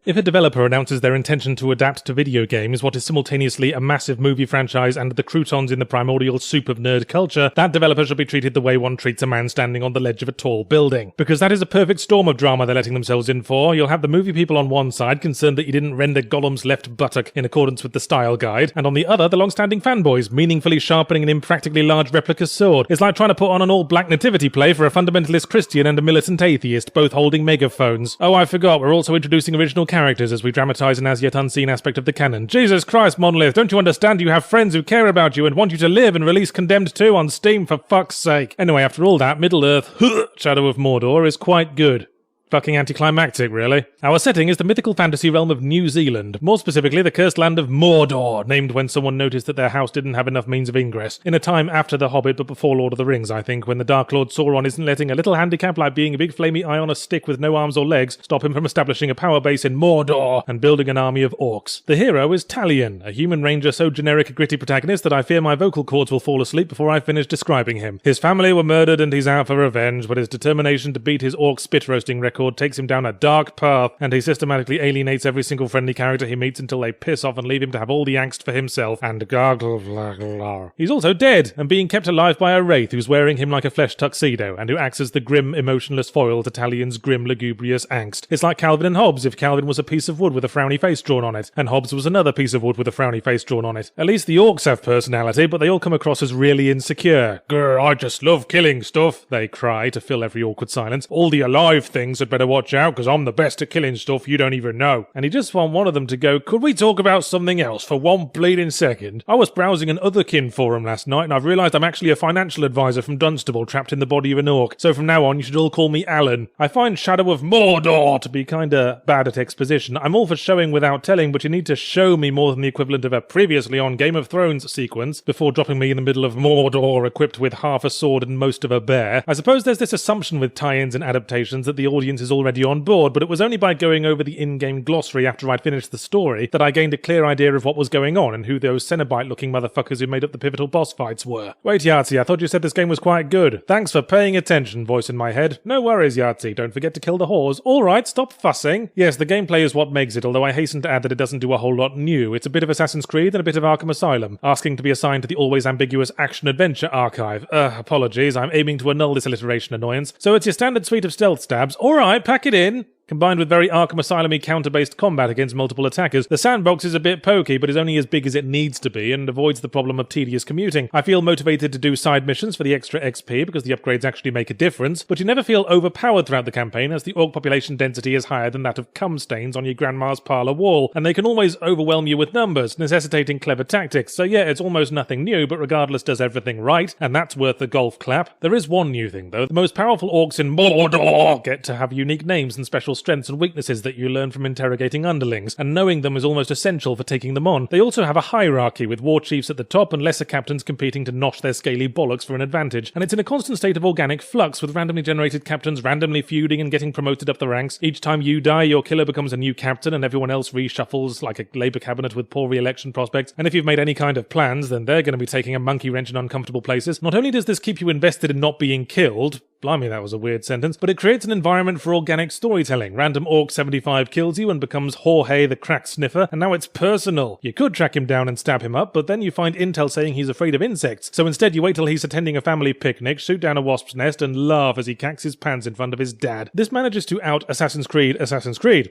If a developer announces their intention to adapt to video games what is simultaneously a massive movie franchise and the croutons in the primordial soup of nerd culture, that developer should be treated the way one treats a man standing on the ledge of a tall building. Because that is a perfect storm of drama they're letting themselves in for. You'll have the movie people on one side concerned that you didn't render Gollum's left buttock in accordance with the style guide, and on the other the long-standing fanboys meaningfully sharpening an impractically large replica sword. It's like trying to put on an all-black nativity play for a fundamentalist Christian and a militant atheist, both holding megaphones. Oh, I forgot, we're also introducing original characters as we dramatise an as-yet unseen aspect of the canon. Jesus Christ, Monolith, don't you understand you have friends who care about you and want you to live and release Condemned 2 on Steam for fuck's sake? Anyway, after all that, Middle-earth Shadow of Mordor is quite good. Fucking anticlimactic, really. Our setting is the mythical fantasy realm of New Zealand, more specifically the cursed land of Mordor, named when someone noticed that their house didn't have enough means of ingress. In a time after The Hobbit but before Lord of the Rings, I think, when the Dark Lord Sauron isn't letting a little handicap like being a big flamey eye on a stick with no arms or legs stop him from establishing a power base in Mordor and building an army of orcs. The hero is Talion, a human ranger so generic a gritty protagonist that I fear my vocal cords will fall asleep before I finish describing him. His family were murdered and he's out for revenge, but his determination to beat his orc spit roasting record takes him down a dark path, and he systematically alienates every single friendly character he meets until they piss off and leave him to have all the angst for himself, and gargle. He's also dead, and being kept alive by a wraith who's wearing him like a flesh tuxedo, and who acts as the grim, emotionless foil to Talion's grim, lugubrious angst. It's like Calvin and Hobbes if Calvin was a piece of wood with a frowny face drawn on it, and Hobbes was another piece of wood with a frowny face drawn on it. At least the orcs have personality, but they all come across as really insecure. Grr, I just love killing stuff, they cry to fill every awkward silence. All the alive things had better watch out, because I'm the best at killing stuff you don't even know. And he just want one of them to go, could we talk about something else for one bleeding second? I was browsing an Otherkin forum last night and I've realised I'm actually a financial advisor from Dunstable trapped in the body of an orc. So from now on you should all call me Alan. I find Shadow of Mordor to be kinda bad at exposition. I'm all for showing without telling, but you need to show me more than the equivalent of a previously on Game of Thrones sequence before dropping me in the middle of Mordor equipped with half a sword and most of a bear. I suppose there's this assumption with tie-ins and adaptations that the audience is already on board, but it was only by going over the in-game glossary after I'd finished the story that I gained a clear idea of what was going on and who those Cenobite-looking motherfuckers who made up the pivotal boss fights were. Wait, Yahtzee, I thought you said this game was quite good. Thanks for paying attention, voice in my head. No worries, Yahtzee, don't forget to kill the whores. Alright, stop fussing. Yes, the gameplay is what makes it, although I hasten to add that it doesn't do a whole lot new. It's a bit of Assassin's Creed and a bit of Arkham Asylum, asking to be assigned to the always ambiguous action-adventure archive. Apologies, I'm aiming to annul this alliteration annoyance. So it's your standard suite of stealth stabs. Alright, pack it in. Combined with very Arkham Asylum-y counter-based combat against multiple attackers, the sandbox is a bit pokey, but is only as big as it needs to be, and avoids the problem of tedious commuting. I feel motivated to do side missions for the extra XP, because the upgrades actually make a difference, but you never feel overpowered throughout the campaign, as the orc population density is higher than that of cum stains on your grandma's parlour wall, and they can always overwhelm you with numbers, necessitating clever tactics. So yeah, it's almost nothing new, but regardless does everything right, and that's worth the golf clap. There is one new thing, though. The most powerful orcs in Mordor get to have unique names and special strengths and weaknesses that you learn from interrogating underlings, and knowing them is almost essential for taking them on. They also have a hierarchy, with war chiefs at the top and lesser captains competing to nosh their scaly bollocks for an advantage, and it's in a constant state of organic flux, with randomly generated captains randomly feuding and getting promoted up the ranks. Each time you die, your killer becomes a new captain, and everyone else reshuffles like a Labour cabinet with poor re-election prospects, and if you've made any kind of plans, then they're going to be taking a monkey wrench in uncomfortable places. Not only does this keep you invested in not being killed, blimey, that was a weird sentence, but it creates an environment for organic storytelling. Random Orc 75 kills you and becomes Jorge the crack sniffer, and now it's personal. You could track him down and stab him up, but then you find intel saying he's afraid of insects, so instead you wait till he's attending a family picnic, shoot down a wasp's nest, and laugh as he cacks his pants in front of his dad. This manages to out Assassin's Creed,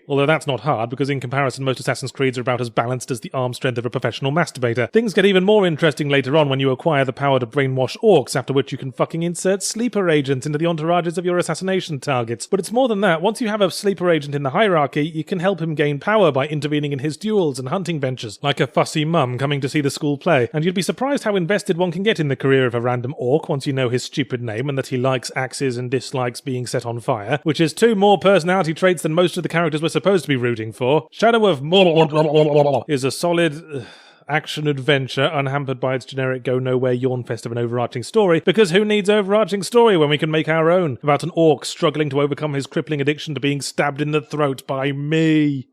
although that's not hard, because in comparison most Assassin's Creeds are about as balanced as the arm strength of a professional masturbator. Things get even more interesting later on when you acquire the power to brainwash orcs, after which you can fucking insert sleeper agents into the entourages of your assassination targets. But it's more than that. Once you have a sleeper agent in the hierarchy, you can help him gain power by intervening in his duels and hunting ventures, like a fussy mum coming to see the school play. And you'd be surprised how invested one can get in the career of a random orc once you know his stupid name and that he likes axes and dislikes being set on fire, which is 2 more personality traits than most of the characters we're supposed to be rooting for. Shadow of Mordor is a solid action-adventure unhampered by its generic go-nowhere yawn-fest of an overarching story, because who needs overarching story when we can make our own, about an orc struggling to overcome his crippling addiction to being stabbed in the throat by me?